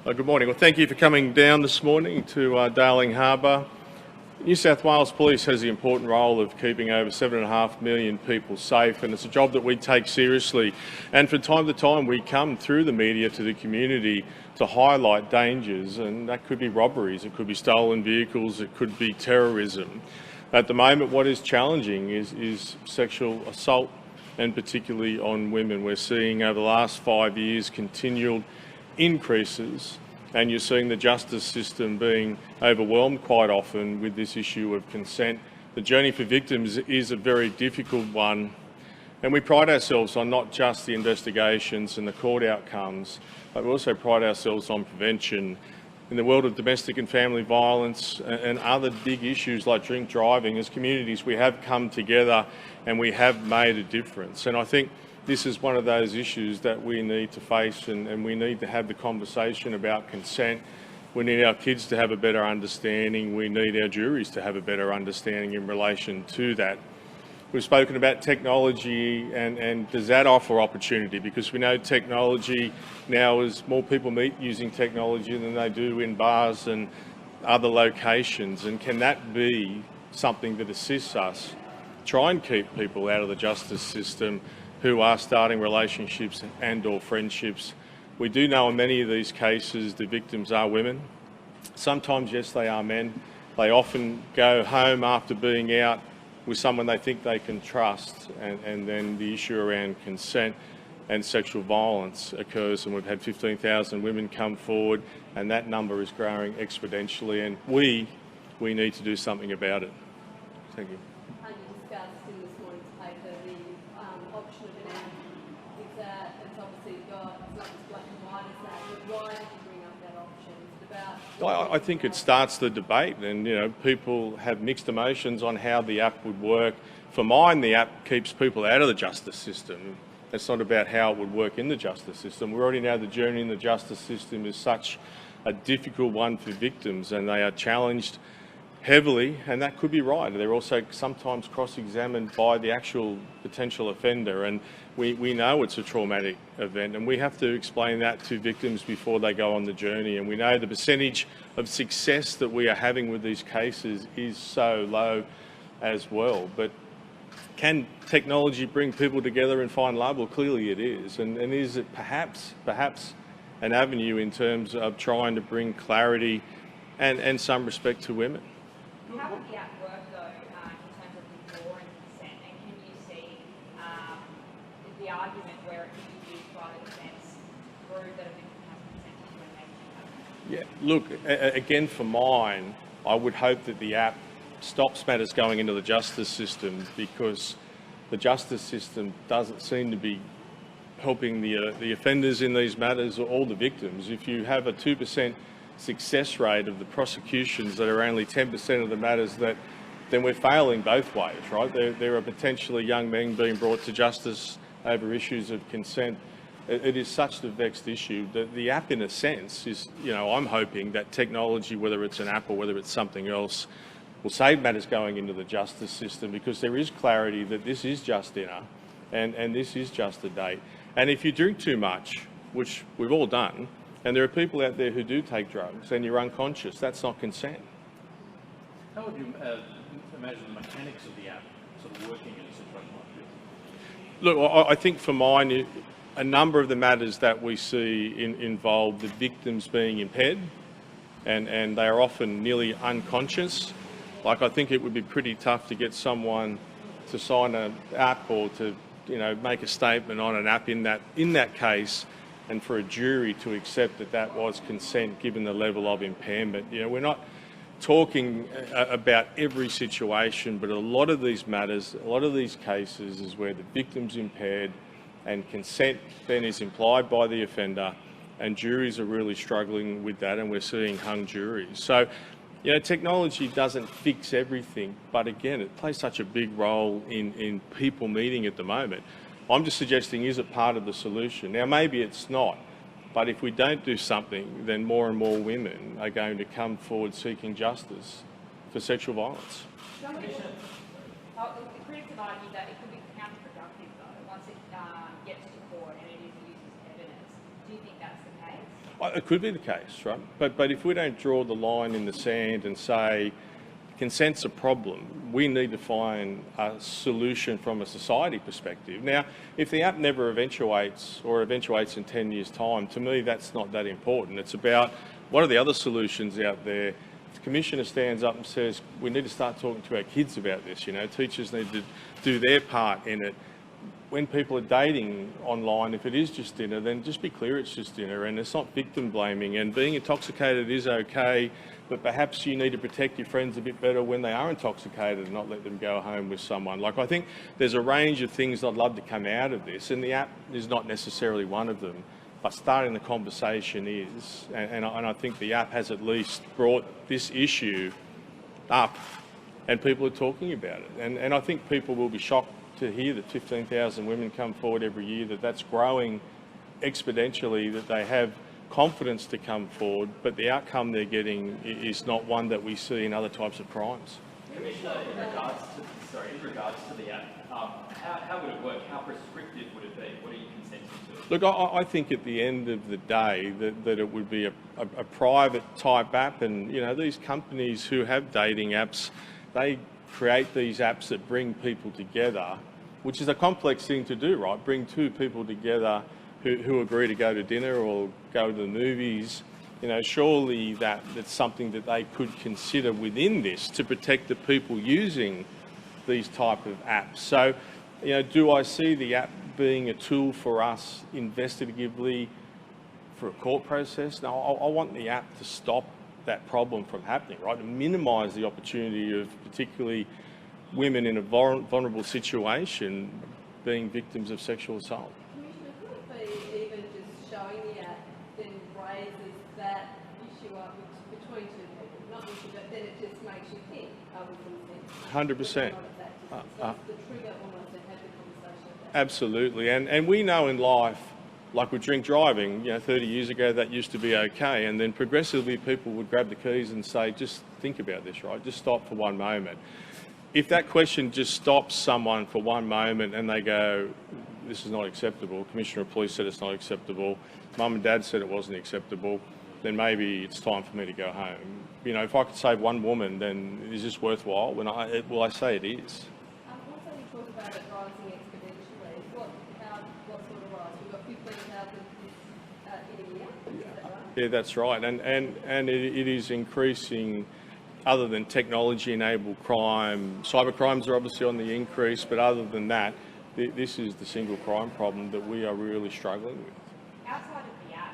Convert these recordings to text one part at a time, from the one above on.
Good morning. Well, thank you for coming down this morning to Darling Harbour. New South Wales Police has the important role of keeping over 7.5 million people safe, and it's a job that we take seriously. And from time to time we come through the media to the community to highlight dangers, and that could be robberies, it could be stolen vehicles, it could be terrorism. At the moment, what is challenging is sexual assault, and particularly on women. We're seeing over the last 5 years continual increases, and you're seeing the justice system being overwhelmed quite often with this issue of consent. The journey for victims is a very difficult one, and we pride ourselves on not just the investigations and the court outcomes, but we also pride ourselves on prevention. In the world of domestic and family violence and other big issues like drink driving, as communities we have come together and we have made a difference. And I think this is one of those issues that we need to face, and we need to have the conversation about consent. We need our kids to have a better understanding. We need our juries to have a better understanding in relation to that. We've spoken about technology and does that offer opportunity, because we know technology now is more people meet using technology than they do in bars and other locations, and can that be something that assists us try and keep people out of the justice system who are starting relationships and or friendships. We do know in many of these cases the victims are women. Sometimes, yes, they are men. They often go home after being out with someone they think they can trust, and then the issue around consent and sexual violence occurs, and we've had 15,000 women come forward, and that number is growing exponentially, and we need to do something about it. Thank you. You discussed in this morning's paper the option of an app. Is that, it's obviously got, it's not as black and white as that, but why did you bring up that option? Is it about... I think it starts the debate, and people have mixed emotions on how the app would work. For mine, the app keeps people out of the justice system. It's not about how it would work in the justice system. We already know the journey in the justice system is such a difficult one for victims, and they are challenged heavily, and that could be right. They're also sometimes cross-examined by the actual potential offender, and we know it's a traumatic event, and we have to explain that to victims before they go on the journey. And we know the percentage of success that we are having with these cases is so low as well. But can technology bring people together and find love? Well, clearly it is. And is it perhaps an avenue in terms of trying to bring clarity and some respect to women? How would the app work, though, in terms of withdrawing consent, and can you see the argument where it could be used by the defence to prove that a victim has consented to an action? Yeah, look, again, for mine, I would hope that the app stops matters going into the justice system, because the justice system doesn't seem to be helping the offenders in these matters or all the victims. If you have a 2% success rate of the prosecutions that are only 10% of the matters, then we're failing both ways, right? There are potentially young men being brought to justice over issues of consent. It is such a vexed issue that the app, in a sense, is, I'm hoping that technology, whether it's an app or whether it's something else, will save matters going into the justice system, because there is clarity that this is just dinner and this is just a date. And if you drink too much, which we've all done, and there are people out there who do take drugs and you're unconscious, that's not consent. How would you imagine the mechanics of the app sort of working in a situation like this? Look, I think for mine, a number of the matters that we see involve the victims being impaired, and they are often nearly unconscious. Like, I think it would be pretty tough to get someone to sign an app or to make a statement on an app in that case, and for a jury to accept that that was consent given the level of impairment. We're not talking about every situation, but a lot of these matters, a lot of these cases is where the victim's impaired and consent then is implied by the offender, and juries are really struggling with that, and we're seeing hung juries. So, technology doesn't fix everything, but again, it plays such a big role in people meeting at the moment. I'm just suggesting, is it part of the solution? Now, maybe it's not, but if we don't do something, then more and more women are going to come forward seeking justice for sexual violence. The critics have argued that it could be counterproductive, though, once it gets to court and it is used as evidence. Do you think that's the case? It could be the case, right? But if we don't draw the line in the sand and say consent's a problem, we need to find a solution from a society perspective. Now, if the app never eventuates or eventuates in 10 years' time, to me that's not that important. It's about what are the other solutions out there. If the Commissioner stands up and says we need to start talking to our kids about this, you know, teachers need to do their part in it. When people are dating online, if it is just dinner, then just be clear it's just dinner, and it's not victim blaming. And being intoxicated is okay, but perhaps you need to protect your friends a bit better when they are intoxicated and not let them go home with someone. Like, I think there's a range of things I'd love to come out of this, and the app is not necessarily one of them, but starting the conversation is, and I think the app has at least brought this issue up and people are talking about it. And I think people will be shocked to hear that 15,000 women come forward every year, that's growing exponentially, that they have confidence to come forward, but the outcome they're getting is not one that we see in other types of crimes. Commissioner, in regards to the app, how would it work? How prescriptive would it be? What are you consenting to? Look, I think at the end of the day that it would be a private type app, and you know, these companies who have dating apps, they create these apps that bring people together, which is a complex thing to do, right? Bring two people together who agree to go to dinner or go to the movies. You know, surely that's something that they could consider within this to protect the people using these type of apps. So, you know, do I see the app being a tool for us investigatively for a court process? No, I want the app to stop that problem from happening, right? To minimise the opportunity of particularly women in a vulnerable situation being victims of sexual assault. Commissioner, could it be even just showing the app then raises that issue up between two people? Not issue, but then it just makes you think, are we consent? 100%. So it's the trigger almost to have the conversation about that. Absolutely, and we know in life, like with drink driving, you know, 30 years ago that used to be okay, and then progressively people would grab the keys and say, just think about this, right? Just stop for one moment. If that question just stops someone for one moment and they go, this is not acceptable, Commissioner of Police said it's not acceptable, Mum and Dad said it wasn't acceptable, then maybe it's time for me to go home. You know, if I could save one woman, then is this worthwhile? Well, I say it is. Also, you talk about it rising exponentially. What sort of rise? We've got 15,000 in a year, is that right? Yeah, that's right, and it is increasing. Other than technology-enabled crime, cyber crimes are obviously on the increase, but other than that, this is the single crime problem that we are really struggling with. Outside of the app,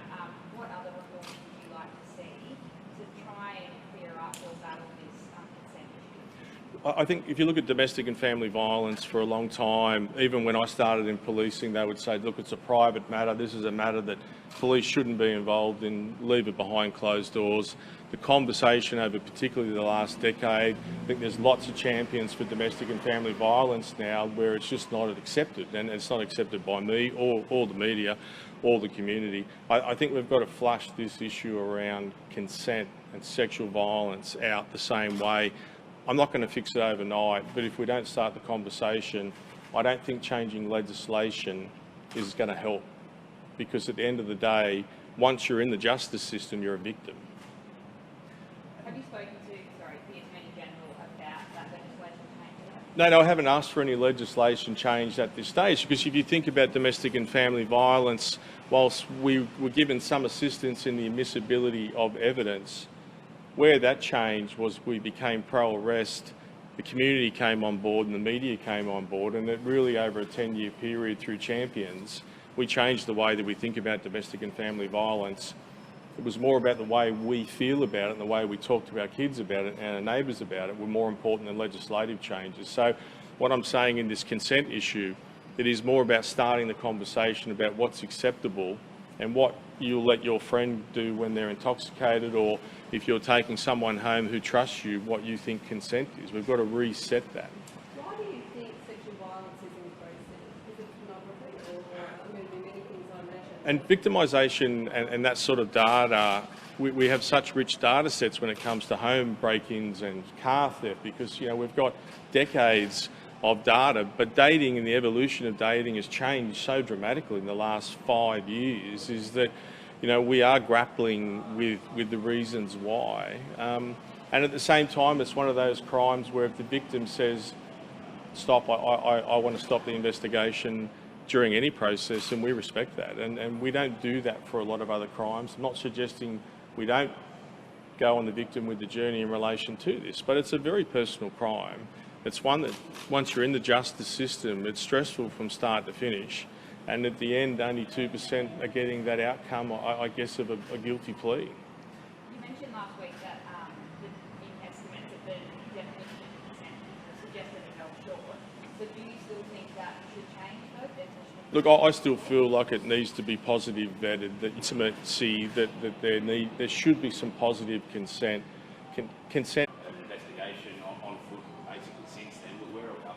what other reforms would you like to see to try and clear up or battle this consent issue? I think if you look at domestic and family violence, for a long time, even when I started in policing, they would say, look, it's a private matter, this is a matter that police shouldn't be involved in, leave it behind closed doors. The conversation over particularly the last decade, I think there's lots of champions for domestic and family violence now where it's just not accepted, and it's not accepted by me or the media or the community. I think we've got to flush this issue around consent and sexual violence out the same way. I'm not going to fix it overnight, but if we don't start the conversation, I don't think changing legislation is going to help, because at the end of the day, once you're in the justice system, you're a victim. Have you spoken to, the Attorney General about that legislation change? No, I haven't asked for any legislation change at this stage, because if you think about domestic and family violence, whilst we were given some assistance in the admissibility of evidence, where that changed was we became pro-arrest, the community came on board and the media came on board, and it really over a 10-year period through champions, we changed the way that we think about domestic and family violence. It was more about the way we feel about it and the way we talk to our kids about it and our neighbours about it were more important than legislative changes. So what I'm saying in this consent issue, it is more about starting the conversation about what's acceptable and what you'll let your friend do when they're intoxicated, or if you're taking someone home who trusts you, what you think consent is. We've got to reset that. Why do you think sexual violence is increasing? Is it pornography or many things I imagine? And victimisation and that sort of data, we have such rich data sets when it comes to home break-ins and car theft, because, you know, we've got decades of data, but dating and the evolution of dating has changed so dramatically in the last 5 years, is that we are grappling with the reasons why. And at the same time, it's one of those crimes where if the victim says, stop, I want to stop the investigation during any process, and we respect that. And we don't do that for a lot of other crimes. I'm not suggesting we don't go on the victim with the journey in relation to this, but it's a very personal crime. It's one that once you're in the justice system, it's stressful from start to finish. And at the end, only 2% are getting that outcome, I guess, of a guilty plea. You mentioned last week that in estimates that the definition of consent suggested it fell short. So do you still think that should change though? Look, I still feel like it needs to be positive vetted, that intimacy, that there should be some positive consent. Consent. Investigation on foot basically since then. Where are we up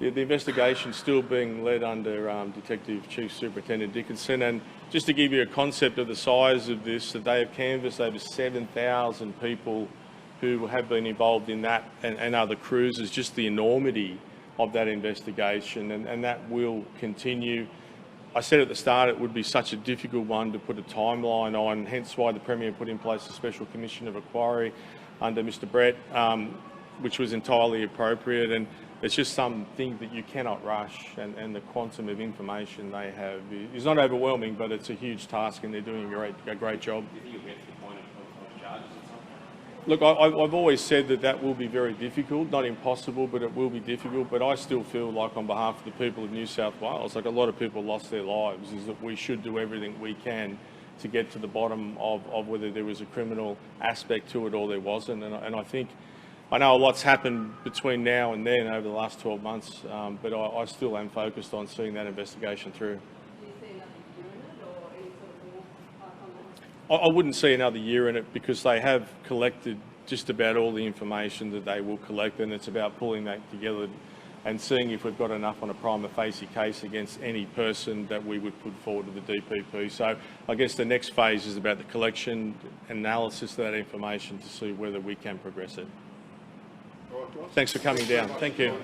to? The investigation's still being led under Detective Chief Superintendent Dickinson, and just to give you a concept of the size of this, that they have canvassed over 7,000 people who have been involved in that and other cruises, just the enormity of that investigation, and that will continue. I said at the start it would be such a difficult one to put a timeline on, hence why the Premier put in place a Special Commission of Inquiry under Mr Brett, which was entirely appropriate, and it's just something that you cannot rush, and the quantum of information they have is not overwhelming, but it's a huge task and they're doing a great job. Do you think you'll get to the point of charges at some point? Look, I've always said that will be very difficult, not impossible, but it will be difficult. But I still feel like, on behalf of the people of New South Wales, like a lot of people lost their lives, is that we should do everything we can to get to the bottom of whether there was a criminal aspect to it or there wasn't. And I know a lot's happened between now and then over the last 12 months, but I still am focused on seeing that investigation through. Do you see another year in it, or any sort of more on that? I wouldn't see another year in it, because they have collected just about all the information that they will collect, and it's about pulling that together and seeing if we've got enough on a prima facie case against any person that we would put forward to the DPP. So I guess the next phase is about the collection and analysis of that information to see whether we can progress it. Thanks for coming down. Thank you.